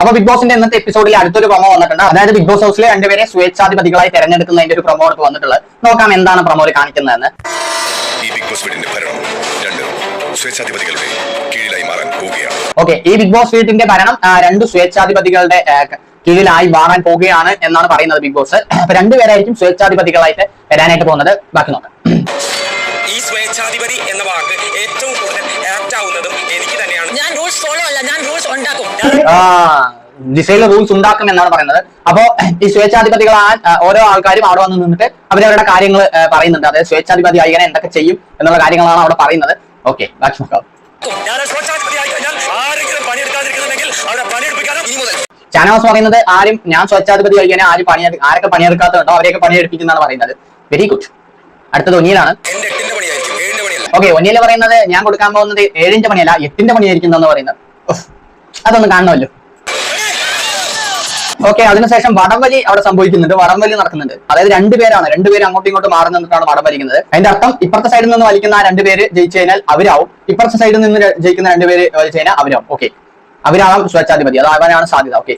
അപ്പൊ ബിഗ് ബോസിന്റെ ഇന്നത്തെ എപ്പിസോഡിൽ അടുത്തൊരു പ്രൊമോ വന്നിട്ടുണ്ട്. അതായത് ബിഗ് ബോസ് ഹൗസിലെ രണ്ടുപേരെ സ്വേച്ഛാധിപതികളായി തെരഞ്ഞെടുക്കുന്നതിന്റെ ഒരു പ്രൊമോ വന്നിട്ടുള്ളത്. നോക്കാം എന്താണ് പ്രൊമോയിൽ കാണിക്കുന്നതെന്ന്. ഈ ബിഗ് ബോസ് വീടിന്റെ ഭരണം രണ്ട് സ്വേച്ഛാധിപതികളുടെ കീഴിലായി മാറാൻ പോവുകയാണ്. ഓക്കെ, ഈ ബിഗ് ബോസ് വീടിന്റെ ഭരണം രണ്ട് സ്വേച്ഛാധിപതികളുടെ കീഴിലായി മാറാൻ പോവുകയാണ് എന്നാണ് പറയുന്നത് ബിഗ് ബോസ്. അപ്പൊ രണ്ടുപേരായിരിക്കും സ്വേച്ഛാധിപതികളായിട്ട് വരാനായിട്ട് പോകുന്നത്. ബാക്കി നോക്കാം. ഈ സ്വേച്ഛാധിപതി എന്ന വാക്ക് ഏറ്റവും കൂടുതൽ ആക്ട് ആവുന്നതും എനിക്ക് തന്നെയാണ്. ഞാൻ റൂൾസ് ഫോളോ അല്ല, ഞാൻ റൂൾസ് ഉണ്ടാക്കും. ജിസയിലെ റൂൾസ് ഉണ്ടാക്കും എന്നാണ് പറയുന്നത്. അപ്പോ ഈ സ്വേച്ഛാധിപതികളാൻ ഓരോ ആൾക്കാരും അവിടെ വന്ന് നിന്നിട്ട് അവരവരുടെ കാര്യങ്ങൾ പറയുന്നുണ്ട്. അതായത് സ്വേച്ഛാധിപതി ആയിങ്ങനെ എന്തൊക്കെ ചെയ്യും എന്നുള്ള കാര്യങ്ങളാണ് അവിടെ പറയുന്നത്. ഓക്കെ, ബാക്കി നോക്കാം. ചാനവാസ് പറയുന്നത് ഞാൻ സ്വേച്ഛാധിപതി ആയിക്കാനെ ആരൊക്കെ പണിയെടുക്കാത്തുണ്ടോ അവരെയൊക്കെ പണിയെടുപ്പിക്കുന്നതാണ് പറയുന്നത്. Very good. അടുത്തത് ഒന്നിയിലാണ്. ഓക്കെ, ഒന്നിയില് പറയുന്നത് ഞാൻ കൊടുക്കാൻ പോകുന്നത് 7-ന്റെ പണിയല്ല 8-ന്റെ പണിയായിരിക്കും എന്ന് പറയുന്നത്. അതൊന്ന് കാണണമല്ലോ. ഓക്കെ, അതിനുശേഷം വടംവലി അവിടെ സംഭവിക്കുന്നുണ്ട്. വടംവലി നടക്കുന്നുണ്ട്. അതായത് രണ്ടുപേരും അങ്ങോട്ടും ഇങ്ങോട്ടും മാറി നിന്നിട്ടാണ് വടം വലിക്കുന്നത്. അതിന്റെ അർത്ഥം ഇപ്പുറത്തെ സൈഡിൽ നിന്ന് വലിക്കുന്ന ആ രണ്ടുപേര് ജയിച്ചു കഴിഞ്ഞാൽ അവരാവും, ഇപ്പുറത്തെ സൈഡിൽ നിന്ന് ജയിക്കുന്ന രണ്ടുപേര് വലിച്ചു കഴിഞ്ഞാൽ അവരാവും. ഓക്കെ, അവരാണ് സ്വേച്ഛാധിപതി, അത് അവനാണ് സാധ്യത. ഓക്കെ,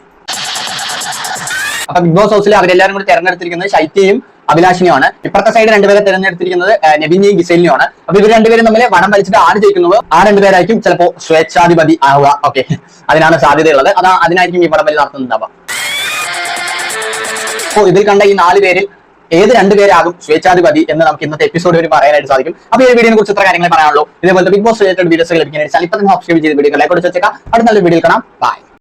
അപ്പൊ ബിഗ് ബോസ് ഹൗസിൽ അവരെല്ലാരും കൂടി തെരഞ്ഞെടുത്തിരിക്കുന്നത് ശൈത്യയും അഭിലാഷിനെയാണ്. ഇപ്പുറത്തെ സൈഡ് രണ്ടുപേരെ തെരഞ്ഞെടുത്തിരിക്കുന്നത് നെവിനെയും ഗിസേലിനെയാണ്. അപ്പൊ ഇവർ രണ്ടുപേരും തമ്മിൽ വടം വലിച്ചിട്ട് ആര് ജയിക്കുന്നത് ആ രണ്ടുപേരായിരിക്കും ചിലപ്പോ സ്വേച്ഛാധിപതി ആവുക. ഓക്കെ, അതിനാണ് സാധ്യതയുള്ളത്. അതിനായിരിക്കും ഈ വടംവലി നടത്തുന്നുണ്ടാവുക. അപ്പോൾ ഇതിൽ കണ്ട ഈ 4 പേരിൽ ഏത് രണ്ടുപേരാകും സ്വേച്ഛാധിപതി എന്ന് നമുക്ക് ഇന്നത്തെ എപ്പിസോഡ് വരെ പറയാനായിട്ട് സാധിക്കും. അപ്പോൾ ഈ വീഡിയോനെ കുറിച്ച് ഇത്ര കാര്യങ്ങൾ പറയാനുള്ളൂ. ഇതേപോലത്തെ ബിഗ് ബോസ് റിലേറ്റഡ് വീഡിയോസ് ലഭിക്കാനായിട്ട് ഇപ്പൊ തന്നെ സബ്സ്ക്രൈബ് ചെയ്ത് വീഡിയോ ലൈക്ക് കൊടുത്ത് വെച്ചേക്കാം. അടുത്ത നല്ല വീഡിയോ കാണാം. ബൈ.